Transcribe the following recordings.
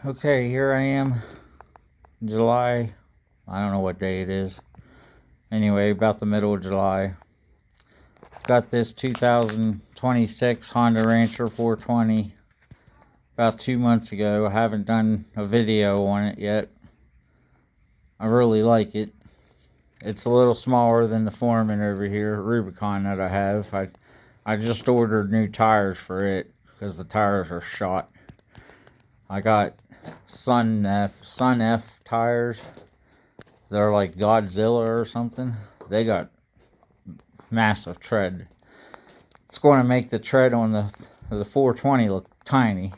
Okay, here I am, July. I don't know what day it is. Anyway, about the middle of July. Got this 2026 Honda Rancher 420 about 2 months ago. I haven't done a video on it yet. I really like it. It's a little smaller than the Foreman over here, Rubicon that I have. I just ordered new tires for it because the tires are shot. I got Sun F tires. They're like Godzilla or something. They got massive tread. It's going to make the tread on the 420 look tiny.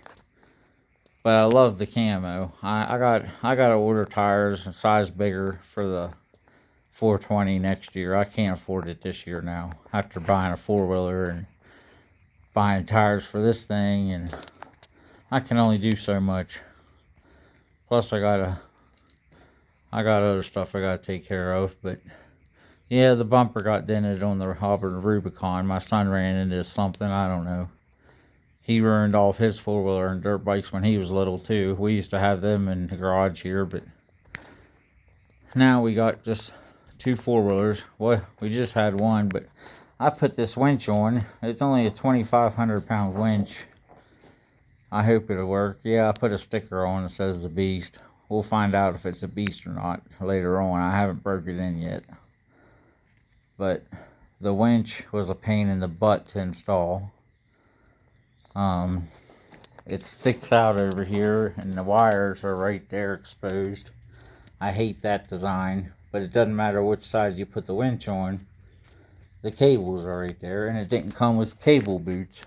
But I love the camo. I got to order tires a size bigger for the 420 next year. I can't afford it this year now. After buying a four-wheeler and buying tires for this thing, and I can only do so much. Plus I got other stuff I got to take care of. But yeah, the bumper got dented on the Auburn Rubicon. My son ran into something, I don't know. He ruined off his four-wheeler and dirt bikes when he was little too. We used to have them in the garage here, but now we got just two four-wheelers. Well, we just had one, but I put this winch on. It's only a 2,500 pound winch. I hope it'll work. Yeah, I put a sticker on that says the Beast. We'll find out if it's a Beast or not later on. I haven't broke it in yet. But the winch was a pain in the butt to install. It sticks out over here and the wires are right there exposed. I hate that design, but it doesn't matter which side you put the winch on. The cables are right there, and it didn't come with cable boots.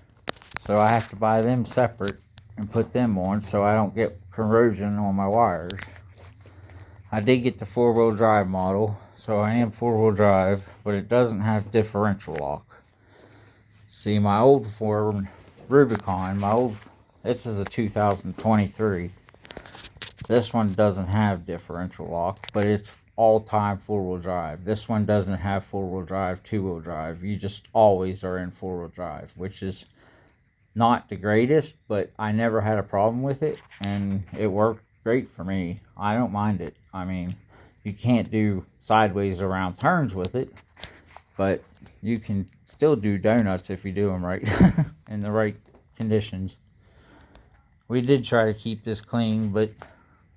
So I have to buy them separate and put them on so I don't get corrosion on my wires. I did get the four-wheel drive model, so I am four-wheel drive, but it doesn't have differential lock. See, my old Ford Rubicon, this is a 2023. This one doesn't have differential lock, but it's all-time four-wheel drive. This one doesn't have four-wheel drive, two-wheel drive. You just always are in four-wheel drive, which is not the greatest, but I never had a problem with it, and it worked great for me. I don't mind it. I mean, you can't do sideways around turns with it, but you can still do donuts if you do them right in the right conditions. We did try to keep this clean, but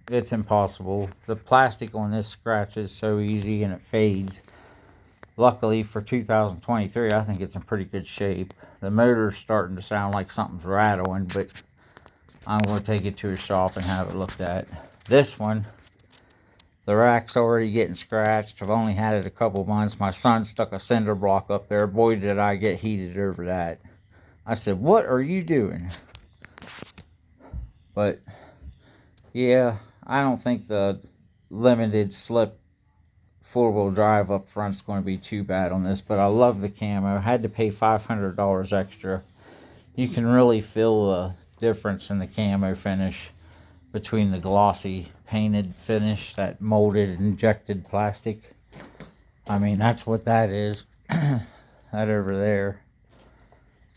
it's impossible. The plastic on this scratches so easy and it fades. Luckily for 2023, I think it's in pretty good shape. The motor's starting to sound like something's rattling, but I'm going to take it to a shop and have it looked at. This one, the rack's already getting scratched. I've only had it a couple months. My son stuck a cinder block up there. Boy, did I get heated over that. I said, "What are you doing?" But yeah, I don't think the limited slip four-wheel drive up front's going to be too bad on this, but I love the camo. I had to pay $500 extra. You can really feel the difference in the camo finish between the glossy painted finish, that molded injected plastic. I mean, that's what that is. That over there.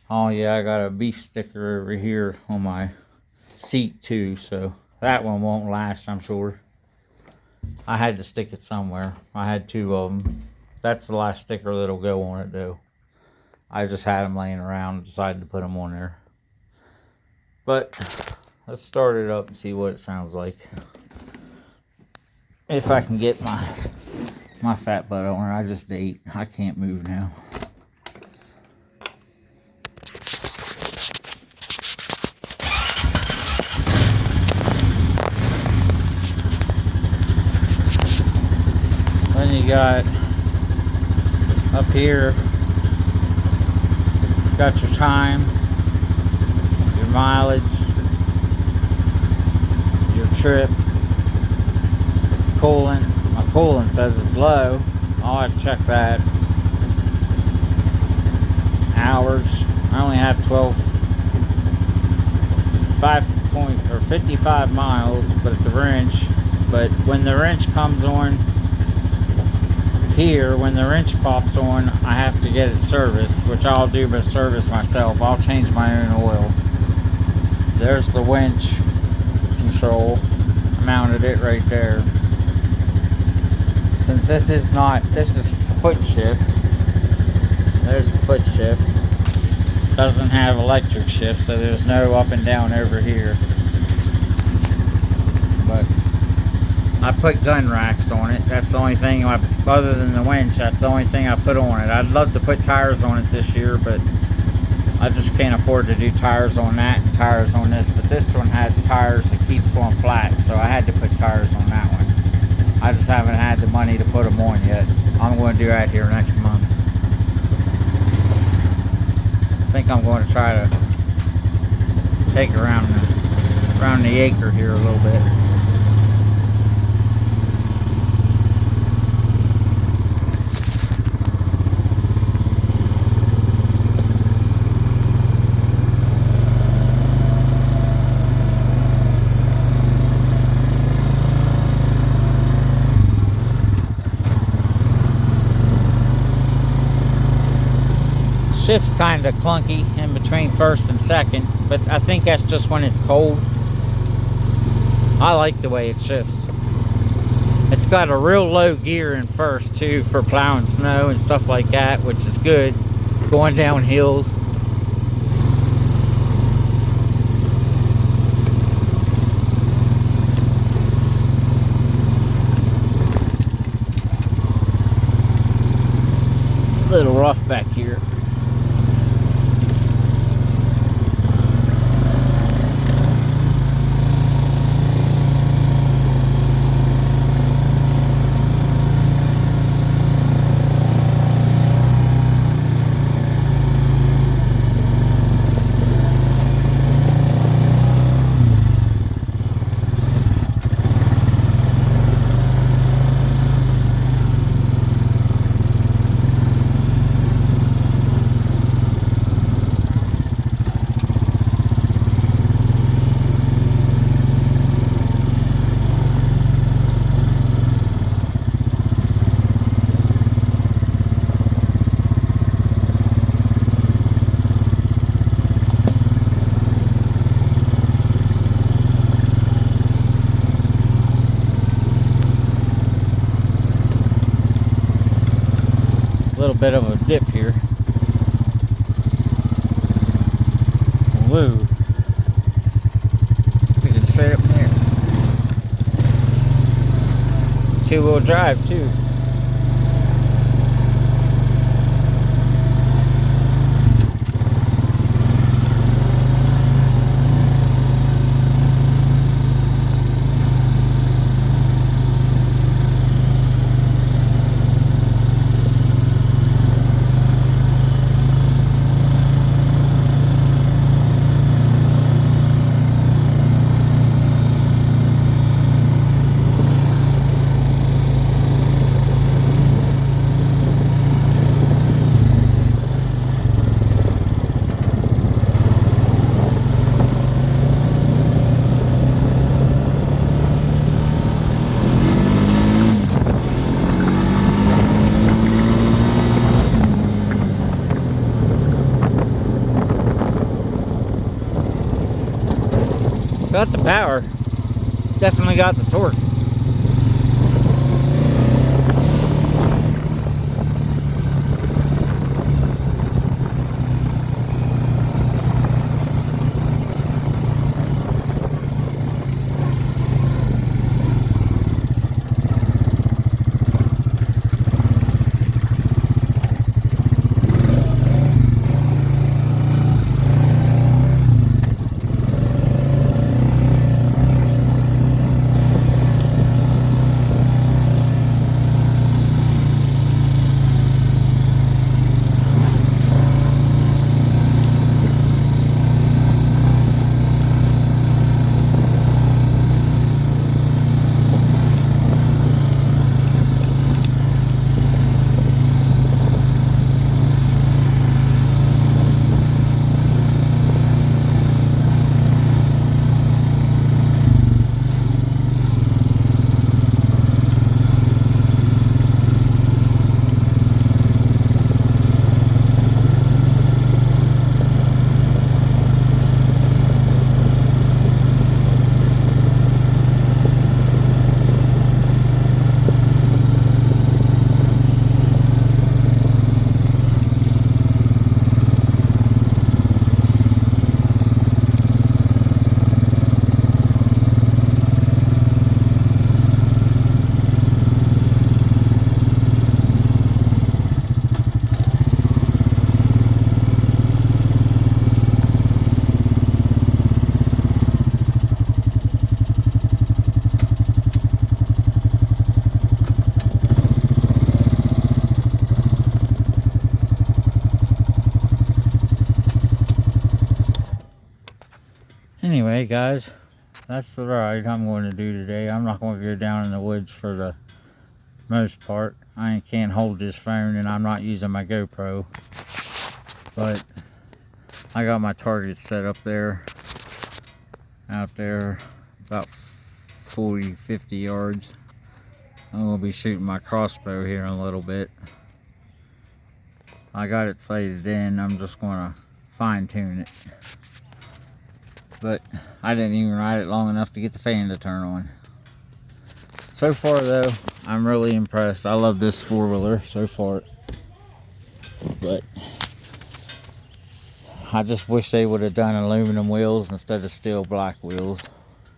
Oh yeah, I got a Beast sticker over here on my seat too, so that one won't last, I'm sure. I had to stick it somewhere. I had two of them. That's the last sticker that'll go on it though. I just had them laying around and decided to put them on there. But let's start it up and see what it sounds like. If I can get my fat butt on it. I just ate. I can't move now. Then you got up here, got your time, your mileage, your trip, coolant. My coolant says it's low. I'll have to check that. Hours. I only have 55 miles, but it's a wrench. But when the wrench comes on here, when the wrench pops on, I have to get it serviced, which I'll do but service myself. I'll change my own oil. There's the winch control. wanted it right there. Since this is foot shift. There's the foot shift. Doesn't have electric shift, so there's no up and down over here. But I put gun racks on it. That's the only thing, other than the winch, that's the only thing I put on it. I'd love to put tires on it this year, but I just can't afford to do tires on that and tires on this. But this one had tires that keeps going flat, so I had to put tires on that one. I just haven't had the money to put them on yet. I'm going to do that here next month. I think I'm going to try to take around the acre here a little bit. Shift's kind of clunky in between first and second, but I think that's just when it's cold. I like the way it shifts. It's got a real low gear in first too for plowing snow and stuff like that, which is good going down hills. A little rough back here. Bit of a dip here. Whoa. Sticking straight up in there. Two-wheel drive too. Got the power, definitely got the torque. Hey guys, that's the ride I'm going to do today. I'm not going to go down in the woods for the most part. I can't hold this phone and I'm not using my GoPro. But I got my target set up there, out there, about 40-50 yards. I'm going to be shooting my crossbow here in a little bit. I got it sighted in, I'm just going to fine tune it. But I didn't even ride it long enough to get the fan to turn on. So far though, I'm really impressed. I love this four-wheeler so far. But I just wish they would have done aluminum wheels instead of steel black wheels.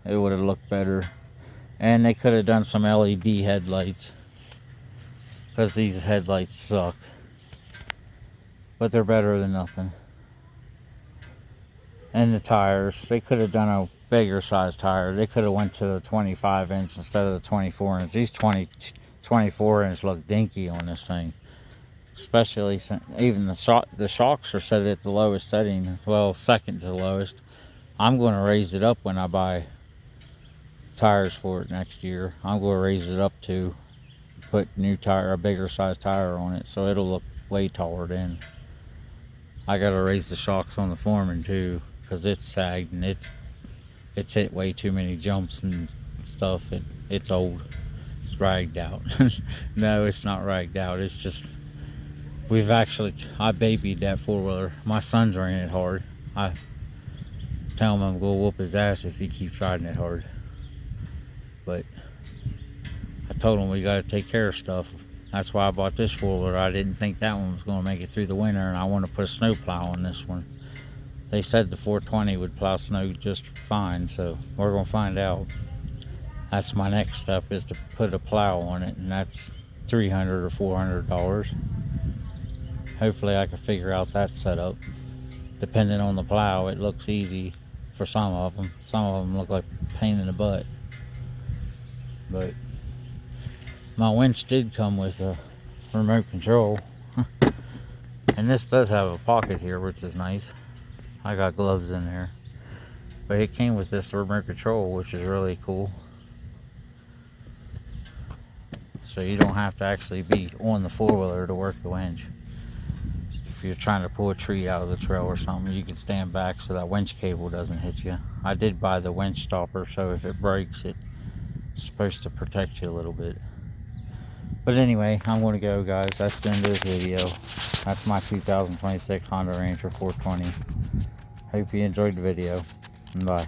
It would have looked better. And they could have done some LED headlights, because these headlights suck. But they're better than nothing. And the tires, they could have done a bigger size tire. They could have went to the 25 inch instead of the 24 inch. These 24 inch look dinky on this thing. Especially since even the shocks are set at the lowest setting. Well, second to the lowest. I'm going to raise it up when I buy tires for it next year. I'm going to raise it up to put new tire, a bigger size tire on it, so it'll look way taller then. I got to raise the shocks on the Foreman too, because it's sagged and it's hit way too many jumps and stuff. It's old. It's ragged out. No, it's not ragged out. It's just I babied that four-wheeler. My son's riding it hard. I tell him I'm going to whoop his ass if he keeps riding it hard. But I told him we got to take care of stuff. That's why I bought this four-wheeler. I didn't think that one was going to make it through the winter, and I want to put a snow plow on this one. They said the 420 would plow snow just fine, so we're going to find out. That's my next step, is to put a plow on it, and that's $300 or $400. Hopefully I can figure out that setup. Depending on the plow, it looks easy for some of them. Some of them look like a pain in the butt. But my winch did come with a remote control. And this does have a pocket here, which is nice. I got gloves in there. But it came with this remote control, which is really cool. So you don't have to actually be on the four-wheeler to work the winch. If you're trying to pull a tree out of the trail or something, you can stand back so that winch cable doesn't hit you. I did buy the winch stopper, so if it breaks, it's supposed to protect you a little bit. But anyway, I'm going to go, guys. That's the end of this video. That's my 2026 Honda Ranger 420. Hope you enjoyed the video. Bye.